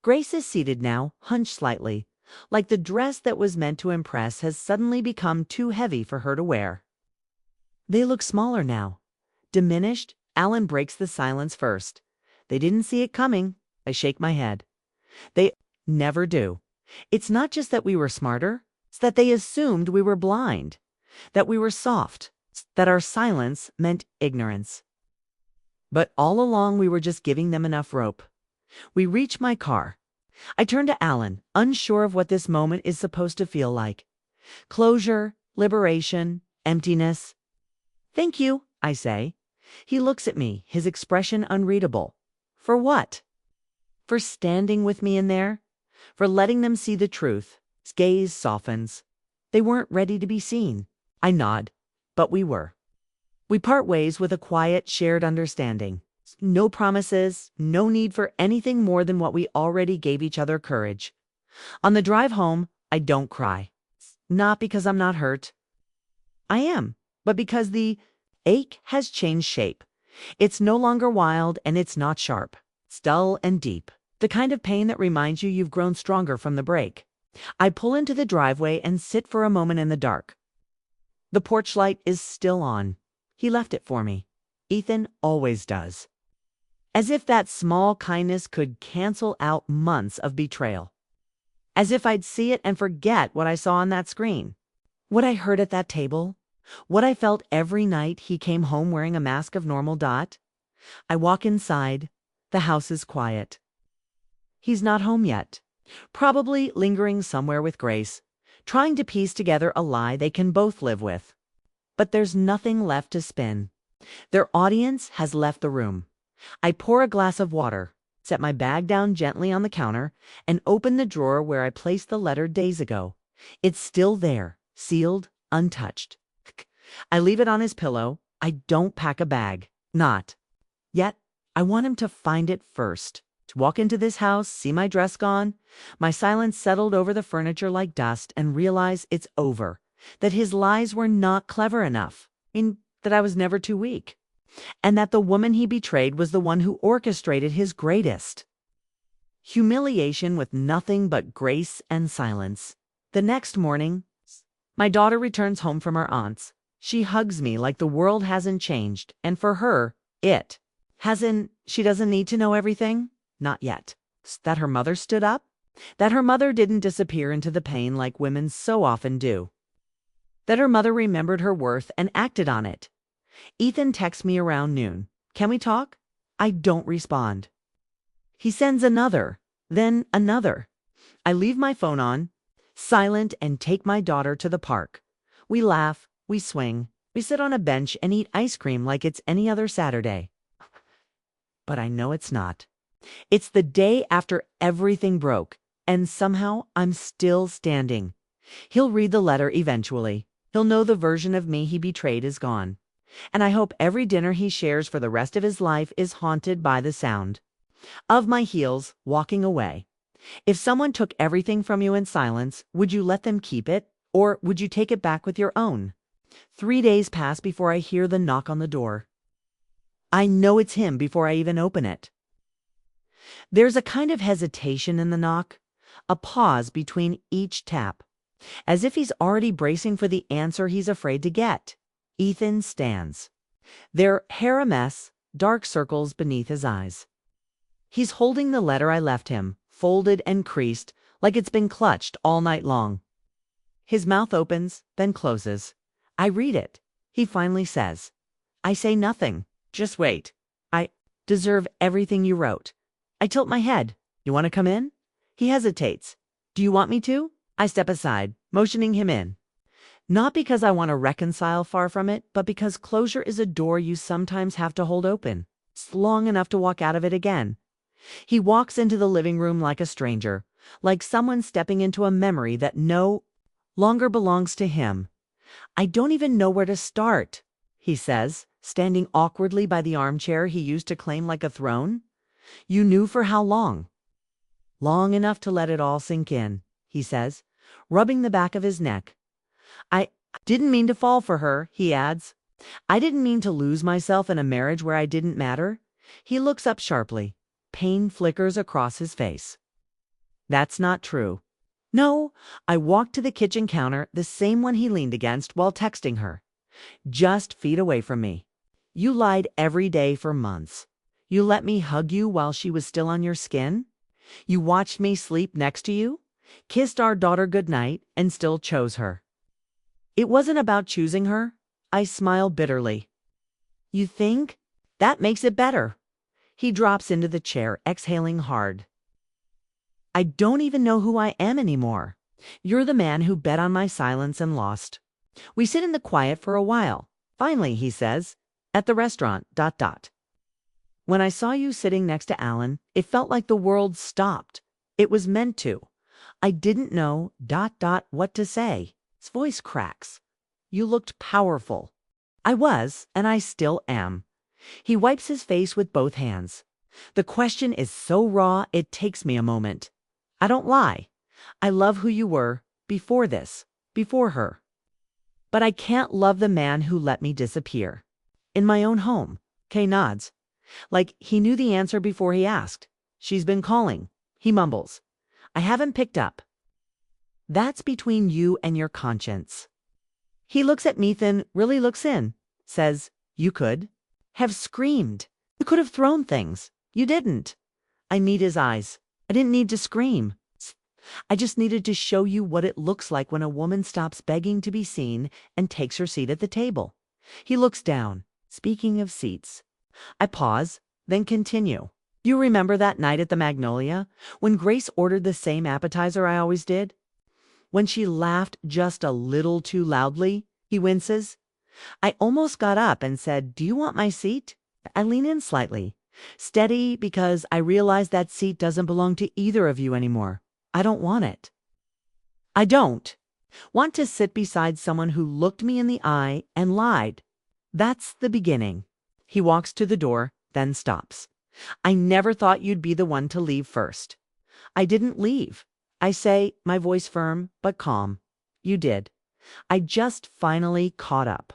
Grace is seated now, hunched slightly, like the dress that was meant to impress has suddenly become too heavy for her to wear. They look smaller now, diminished. Alan breaks the silence first. "They didn't see it coming." I shake my head. "They never do. It's not just that we were smarter, it's that they assumed we were blind, that we were soft, that our silence meant ignorance. But all along we were just giving them enough rope." We reach my car. I turn to Alan, unsure of what this moment is supposed to feel like. Closure, liberation, emptiness. "Thank you," I say. He looks at me, his expression unreadable. "For what?" "For standing with me in there. For letting them see the truth." His gaze softens. "They weren't ready to be seen." I nod. But we were. We part ways with a quiet, shared understanding. No promises, no need for anything more than what we already gave each other: courage. On the drive home, I don't cry. Not because I'm not hurt. I am, but because the ache has changed shape. It's no longer wild and it's not sharp. It's dull and deep. The kind of pain that reminds you you've grown stronger from the break. I pull into the driveway and sit for a moment in the dark. The porch light is still on. He left it for me. Ethan always does. As if that small kindness could cancel out months of betrayal. As if I'd see it and forget what I saw on that screen. What I heard at that table. What I felt every night he came home wearing a mask of normal dot. I walk inside. The house is quiet. He's not home yet. Probably lingering somewhere with Grace, trying to piece together a lie they can both live with. But there's nothing left to spin. Their audience has left the room. I pour a glass of water, set my bag down gently on the counter, and open the drawer where I placed the letter days ago. It's still there, sealed, untouched. I leave it on his pillow. I don't pack a bag. Not yet. I want him to find it first. To walk into this house, see my dress gone, my silence settled over the furniture like dust, and realize it's over. That his lies were not clever enough. That I was never too weak. And that the woman he betrayed was the one who orchestrated his greatest humiliation with nothing but grace and silence. The next morning, my daughter returns home from her aunt's. She hugs me like the world hasn't changed, and for her, it hasn't. She doesn't need to know everything. Not yet. That her mother stood up? That her mother didn't disappear into the pain like women so often do. That her mother remembered her worth and acted on it. Ethan texts me around noon. Can we talk? I don't respond. He sends another, then another. I leave my phone on, silent, and take my daughter to the park. We laugh, we swing, we sit on a bench and eat ice cream like it's any other Saturday. But I know it's not. It's the day after everything broke, and somehow I'm still standing. He'll read the letter eventually. He'll know the version of me he betrayed is gone. And I hope every dinner he shares for the rest of his life is haunted by the sound of my heels walking away. If someone took everything from you in silence, would you let them keep it, or would you take it back with your own? 3 days pass before I hear the knock on the door. I know it's him before I even open it. There's a kind of hesitation in the knock, a pause between each tap, as if he's already bracing for the answer he's afraid to get. Ethan stands. Their hair a mess, dark circles beneath his eyes. He's holding the letter I left him, folded and creased, like it's been clutched all night long. His mouth opens, then closes. I read it. He finally says, I say nothing. Just wait. I deserve everything you wrote. I tilt my head. You want to come in? He hesitates. Do you want me to? I step aside, motioning him in. Not because I want to reconcile, far from it, but because closure is a door you sometimes have to hold open. It's long enough to walk out of it again. He walks into the living room like a stranger, like someone stepping into a memory that no longer belongs to him. I don't even know where to start, he says, standing awkwardly by the armchair he used to claim like a throne. You knew for how long? Long enough to let it all sink in, he says, rubbing the back of his neck. I didn't mean to fall for her, he adds. I didn't mean to lose myself in a marriage where I didn't matter. He looks up sharply. Pain flickers across his face. That's not true. No, I walked to the kitchen counter, the same one he leaned against while texting her. Just feet away from me. You lied every day for months. You let me hug you while she was still on your skin. You watched me sleep next to you, kissed our daughter goodnight, and still chose her. It wasn't about choosing her. I smile bitterly. You think? That makes it better. He drops into the chair, exhaling hard. I don't even know who I am anymore. You're the man who bet on my silence and lost. We sit in the quiet for a while. Finally, he says, at the restaurant, ... When I saw you sitting next to Alan, it felt like the world stopped. It was meant to. I didn't know ... what to say. His voice cracks. You looked powerful. I was, and I still am. He wipes his face with both hands. The question is so raw, it takes me a moment. I don't lie. I love who you were, before this, before her. But I can't love the man who let me disappear. In my own home. Kay nods. Like he knew the answer before he asked. She's been calling. He mumbles. I haven't picked up. That's between you and your conscience. He looks at me, then really looks in. Says, you could have screamed. You could have thrown things. You didn't. I meet his eyes. I didn't need to scream. I just needed to show you what it looks like when a woman stops begging to be seen and takes her seat at the table. He looks down. Speaking of seats. I pause, then continue. You remember that night at the Magnolia, when Grace ordered the same appetizer I always did? When she laughed just a little too loudly, he winces. I almost got up and said, do you want my seat? I lean in slightly, steady because I realize that seat doesn't belong to either of you anymore. I don't want it. I don't want to sit beside someone who looked me in the eye and lied. That's the beginning. He walks to the door, then stops. I never thought you'd be the one to leave first. I didn't leave. I say, my voice firm but calm. You did. I just finally caught up.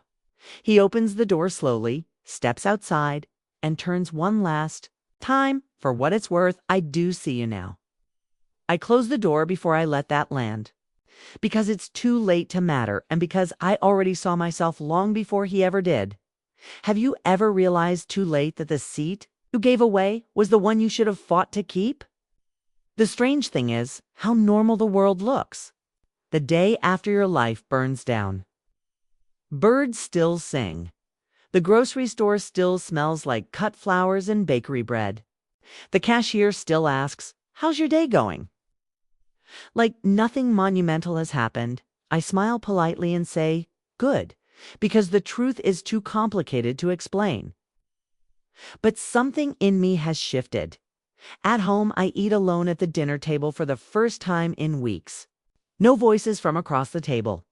He opens the door slowly, steps outside, and turns one last time. For what it's worth, I do see you now. I close the door before I let that land. Because it's too late to matter, and because I already saw myself long before he ever did. Have you ever realized too late that the seat you gave away was the one you should have fought to keep? The strange thing is how normal the world looks. The day after your life burns down. Birds still sing. The grocery store still smells like cut flowers and bakery bread. The cashier still asks, "How's your day going?" Like nothing monumental has happened, I smile politely and say, "Good," because the truth is too complicated to explain. But something in me has shifted. At home, I eat alone at the dinner table for the first time in weeks. No voices from across the table.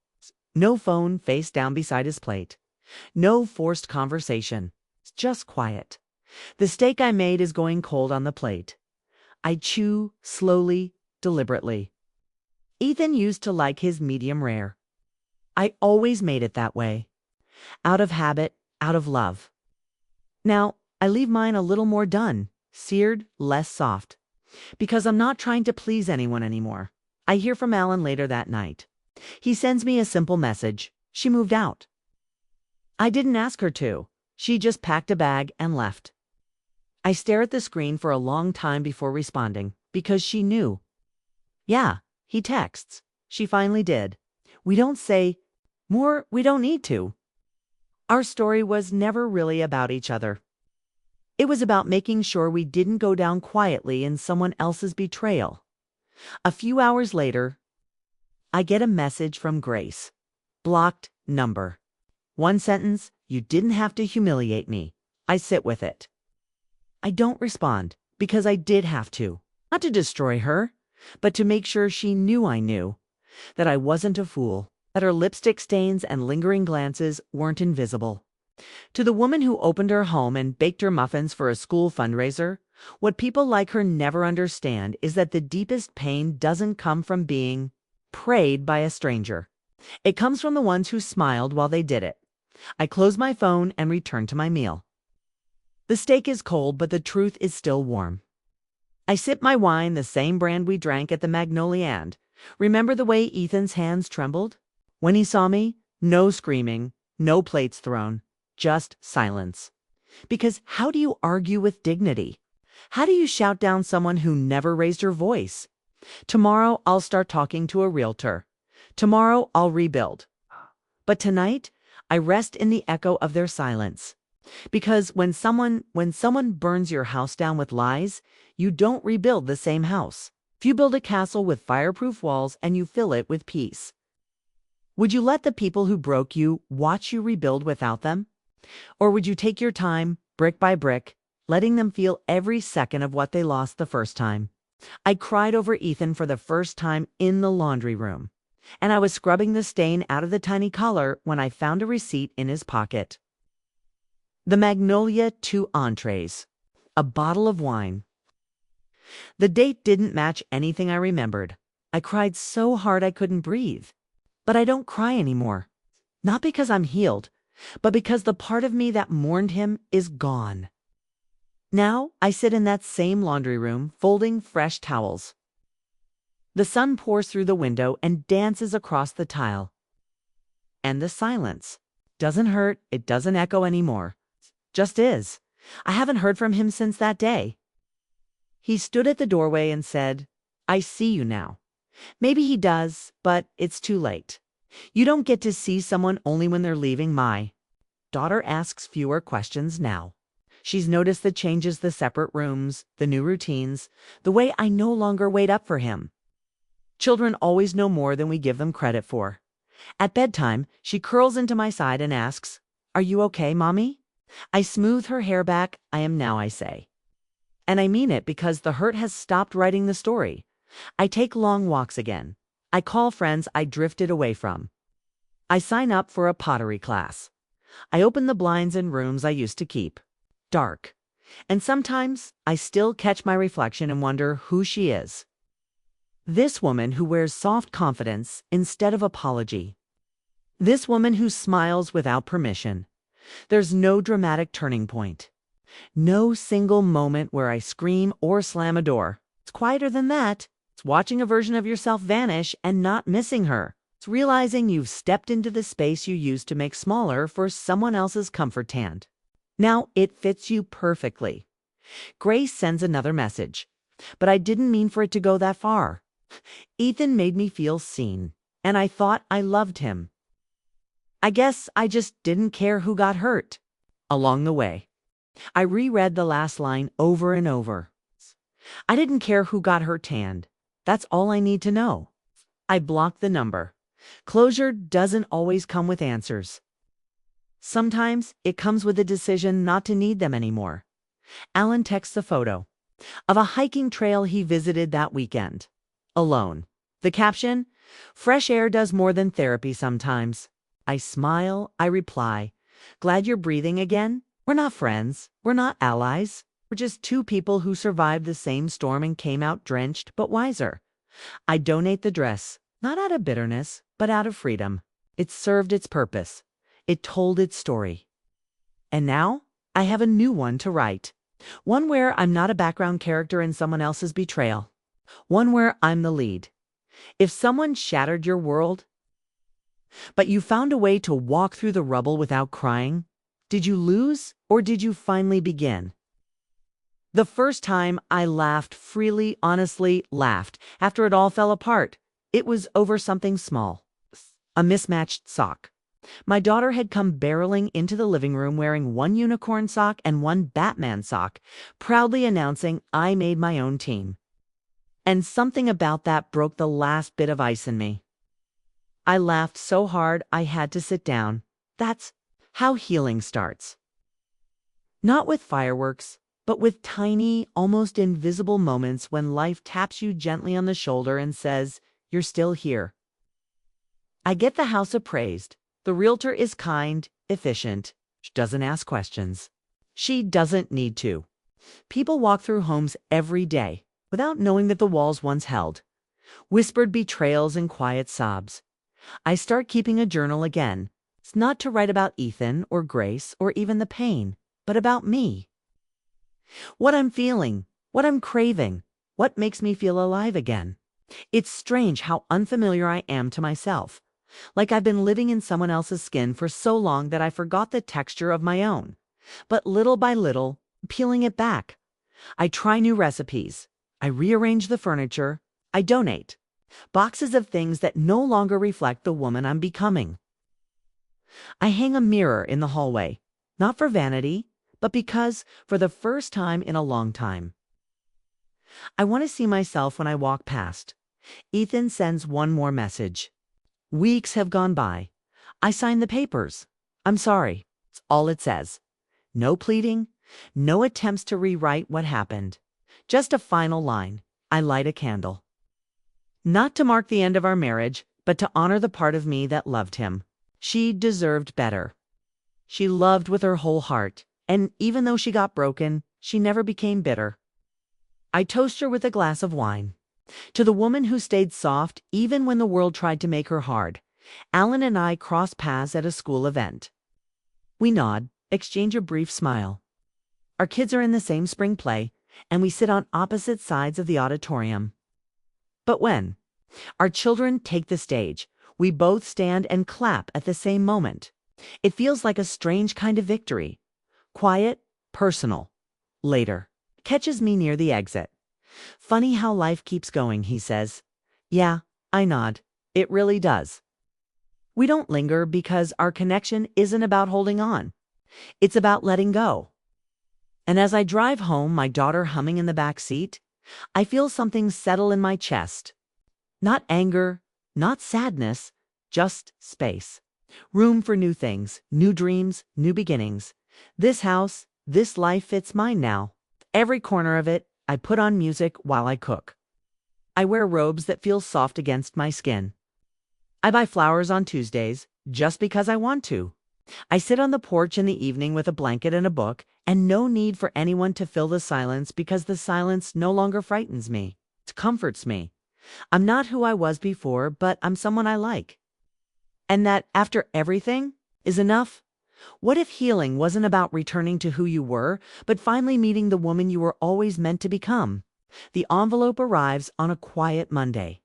No phone face down beside his plate. No forced conversation. It's just quiet. The steak I made is going cold on the plate. I chew slowly, deliberately. Ethan used to like his medium rare. I always made it that way. Out of habit, out of love. Now, I leave mine a little more done, seared, less soft. Because I'm not trying to please anyone anymore. I hear from Alan later that night. He sends me a simple message. She moved out. I didn't ask her to. She just packed a bag and left. I stare at the screen for a long time before responding, because she knew. Yeah, he texts. She finally did. We don't say more, we don't need to. Our story was never really about each other. It was about making sure we didn't go down quietly in someone else's betrayal. A few hours later, I get a message from Grace. Blocked number. One sentence, "You didn't have to humiliate me." I sit with it. I don't respond, because I did have to. Not to destroy her, but to make sure she knew I knew. That I wasn't a fool. That her lipstick stains and lingering glances weren't invisible. To the woman who opened her home and baked her muffins for a school fundraiser, what people like her never understand is that the deepest pain doesn't come from being prayed by a stranger. It comes from the ones who smiled while they did it. I close my phone and return to my meal. The steak is cold, but the truth is still warm. I sip my wine, the same brand we drank at the Magnolia and remember the way Ethan's hands trembled? When he saw me, no screaming, no plates thrown, just silence. Because how do you argue with dignity? How do you shout down someone who never raised her voice? Tomorrow I'll start talking to a realtor. Tomorrow I'll rebuild. But tonight, I rest in the echo of their silence. Because when someone burns your house down with lies, you don't rebuild the same house. You build a castle with fireproof walls and you fill it with peace. Would you let the people who broke you watch you rebuild without them? Or would you take your time, brick by brick, letting them feel every second of what they lost the first time? I cried over Ethan for the first time in the laundry room. And I was scrubbing the stain out of the tiny collar when I found a receipt in his pocket. The Magnolia 2 entrees. A bottle of wine. The date didn't match anything I remembered. I cried so hard I couldn't breathe. But I don't cry anymore. Not because I'm healed, but because the part of me that mourned him is gone. Now I sit in that same laundry room, folding fresh towels. The sun pours through the window and dances across the tile. And the silence. Doesn't hurt, it doesn't echo anymore. Just is. I haven't heard from him since that day. He stood at the doorway and said, "I see you now." Maybe he does, but it's too late. You don't get to see someone only when they're leaving. My daughter asks fewer questions now. She's noticed the changes, the separate rooms, the new routines, the way I no longer wait up for him. Children always know more than we give them credit for. At bedtime, she curls into my side and asks, "Are you okay, Mommy?" I smooth her hair back. "I am now," I say. And I mean it because the hurt has stopped writing the story. I take long walks again. I call friends I drifted away from. I sign up for a pottery class. I open the blinds in rooms I used to keep. Dark. And sometimes I still catch my reflection and wonder who she is. This woman who wears soft confidence instead of apology. This woman who smiles without permission. There's no dramatic turning point. No single moment where I scream or slam a door. It's quieter than that. It's watching a version of yourself vanish and not missing her. It's realizing you've stepped into the space you used to make smaller for someone else's comfort hand. Now it fits you perfectly. Grace sends another message, but I didn't mean for it to go that far. Ethan made me feel seen, and I thought I loved him. I guess I just didn't care who got hurt along the way. I reread the last line over and over. I didn't care who got hurt tanned. That's all I need to know. I blocked the number. Closure doesn't always come with answers. Sometimes it comes with a decision not to need them anymore. Alan texts a photo of a hiking trail he visited that weekend. Alone. The caption, "Fresh air does more than therapy sometimes." I smile, I reply, "Glad you're breathing again? We're not friends. We're not allies. We're just two people who survived the same storm and came out drenched but wiser." I donate the dress, not out of bitterness, but out of freedom. It served its purpose. It told its story. And now I have a new one to write. One where I'm not a background character in someone else's betrayal. One where I'm the lead. If someone shattered your world, but you found a way to walk through the rubble without crying, did you lose or did you finally begin? The first time I laughed freely, honestly laughed, after it all fell apart, it was over something small. A mismatched sock. My daughter had come barreling into the living room wearing one unicorn sock and one Batman sock, proudly announcing I made my own team. And something about that broke the last bit of ice in me. I laughed so hard I had to sit down. That's how healing starts. Not with fireworks, but with tiny, almost invisible moments when life taps you gently on the shoulder and says, "You're still here." I get the house appraised. The realtor is kind, efficient. She doesn't ask questions. She doesn't need to. People walk through homes every day without knowing that the walls once held. Whispered betrayals and quiet sobs. I start keeping a journal again. It's not to write about Ethan or Grace or even the pain, but about me. What I'm feeling, what I'm craving, what makes me feel alive again. It's strange how unfamiliar I am to myself. Like I've been living in someone else's skin for so long that I forgot the texture of my own. But little by little, peeling it back. I try new recipes. I rearrange the furniture. I donate. Boxes of things that no longer reflect the woman I'm becoming. I hang a mirror in the hallway, not for vanity, but because, for the first time in a long time, I want to see myself when I walk past. Ethan sends one more message. Weeks have gone by. I signed the papers. I'm sorry. It's all it says. No pleading, no attempts to rewrite what happened. Just a final line. I light a candle. Not to mark the end of our marriage, but to honor the part of me that loved him. She deserved better. She loved with her whole heart, and even though she got broken, she never became bitter. I toast her with a glass of wine. To the woman who stayed soft even when the world tried to make her hard, Alan and I cross paths at a school event. We nod, exchange a brief smile. Our kids are in the same spring play, and we sit on opposite sides of the auditorium. But when our children take the stage, we both stand and clap at the same moment. It feels like a strange kind of victory. Quiet, personal. Later. Catches me near the exit. "Funny how life keeps going," he says. Yeah, I nod. It really does. We don't linger because our connection isn't about holding on. It's about letting go. And as I drive home, my daughter humming in the back seat, I feel something settle in my chest. Not anger, not sadness, just space. Room for new things, new dreams, new beginnings. This house, this life fits mine now. Every corner of it, I put on music while I cook. I wear robes that feel soft against my skin. I buy flowers on Tuesdays just because I want to. I sit on the porch in the evening with a blanket and a book, and no need for anyone to fill the silence because the silence no longer frightens me. It comforts me. I'm not who I was before, but I'm someone I like. And that after everything is enough. What if healing wasn't about returning to who you were, but finally meeting the woman you were always meant to become? The envelope arrives on a quiet Monday,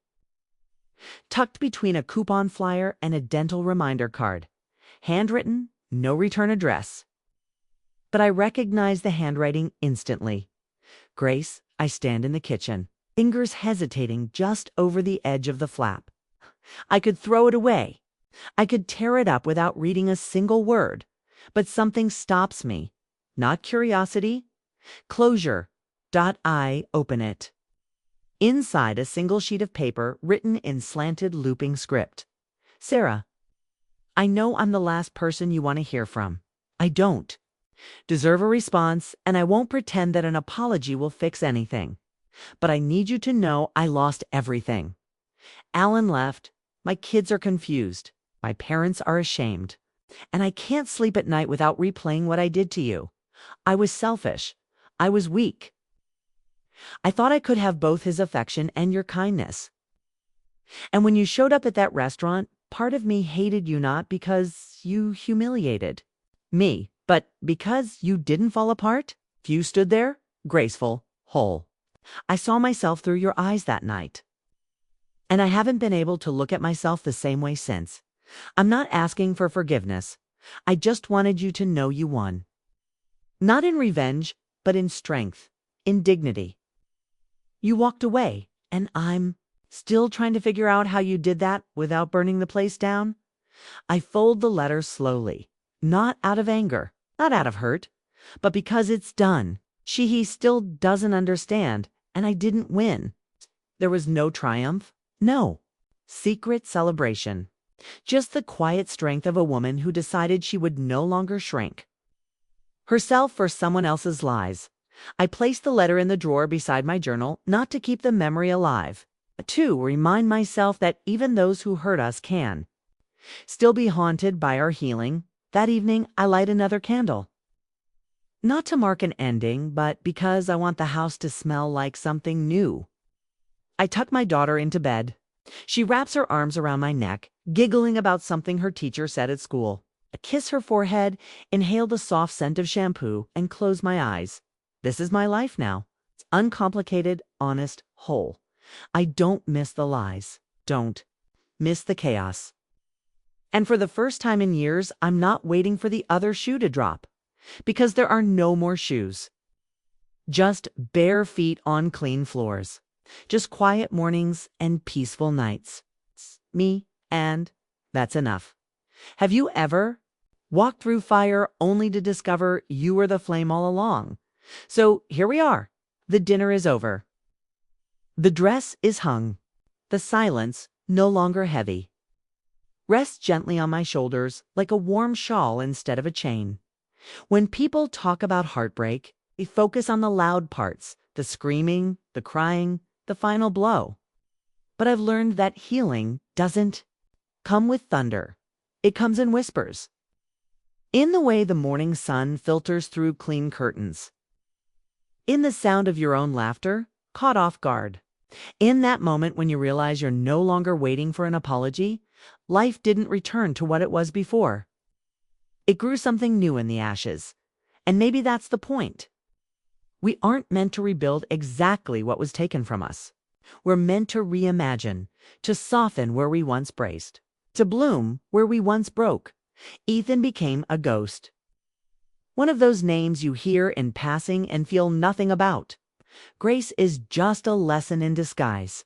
tucked between a coupon flyer and a dental reminder card. Handwritten, no return address. But I recognize the handwriting instantly. Grace, I stand in the kitchen, fingers hesitating just over the edge of the flap. I could throw it away. I could tear it up without reading a single word. But something stops me. Not curiosity. Closure. I open it. Inside a single sheet of paper written in slanted looping script. Sarah, I know I'm the last person you want to hear from. I don't deserve a response, and I won't pretend that an apology will fix anything. But I need you to know I lost everything. Alan left. My kids are confused. My parents are ashamed. And I can't sleep at night without replaying what I did to you. I was selfish. I was weak. I thought I could have both his affection and your kindness. And when you showed up at that restaurant, part of me hated you not because you humiliated me, but because you didn't fall apart. You stood there, graceful, whole. I saw myself through your eyes that night. And I haven't been able to look at myself the same way since. I'm not asking for forgiveness. I just wanted you to know you won. Not in revenge, but in strength, in dignity. You walked away, and I'm still trying to figure out how you did that without burning the place down. I fold the letter slowly, not out of anger, not out of hurt, but because it's done. He still doesn't understand, and I didn't win. There was no triumph, no secret celebration. Just the quiet strength of a woman who decided she would no longer shrink herself for someone else's lies. I placed the letter in the drawer beside my journal, not to keep the memory alive, but to remind myself that even those who hurt us can still be haunted by our healing. That evening, I light another candle. Not to mark an ending, but because I want the house to smell like something new. I tuck my daughter into bed. She wraps her arms around my neck, giggling about something her teacher said at school. I kiss her forehead, inhale the soft scent of shampoo, and close my eyes. This is my life now. It's uncomplicated, honest, whole. I don't miss the lies. Don't miss the chaos. And for the first time in years, I'm not waiting for the other shoe to drop. Because there are no more shoes. Just bare feet on clean floors. Just quiet mornings and peaceful nights. It's me, and that's enough. Have you ever walked through fire only to discover you were the flame all along? So here we are. The dinner is over. The dress is hung. The silence no longer heavy. Rests gently on my shoulders like a warm shawl instead of a chain. When people talk about heartbreak, they focus on the loud parts, the screaming, the crying, the final blow. But I've learned that healing doesn't come with thunder. It comes in whispers. In the way the morning sun filters through clean curtains. In the sound of your own laughter, caught off guard. In that moment when you realize you're no longer waiting for an apology, life didn't return to what it was before. It grew something new in the ashes. And maybe that's the point. We aren't meant to rebuild exactly what was taken from us. We're meant to reimagine, to soften where we once braced, to bloom where we once broke. Ethan became a ghost. One of those names you hear in passing and feel nothing about. Grace is just a lesson in disguise.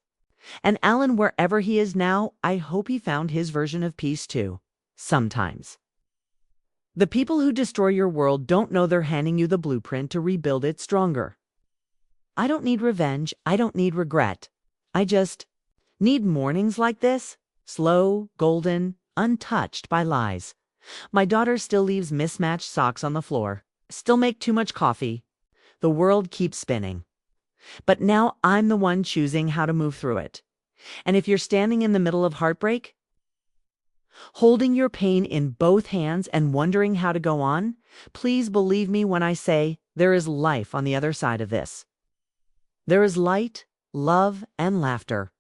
And Alan, wherever he is now, I hope he found his version of peace too. Sometimes. The people who destroy your world don't know they're handing you the blueprint to rebuild it stronger. I don't need revenge. I don't need regret. I just need mornings like this, slow, golden, untouched by lies. My daughter still leaves mismatched socks on the floor, still make too much coffee. The world keeps spinning. But now I'm the one choosing how to move through it. And if you're standing in the middle of heartbreak, holding your pain in both hands and wondering how to go on? Please believe me when I say there is life on the other side of this. There is light, love, and laughter.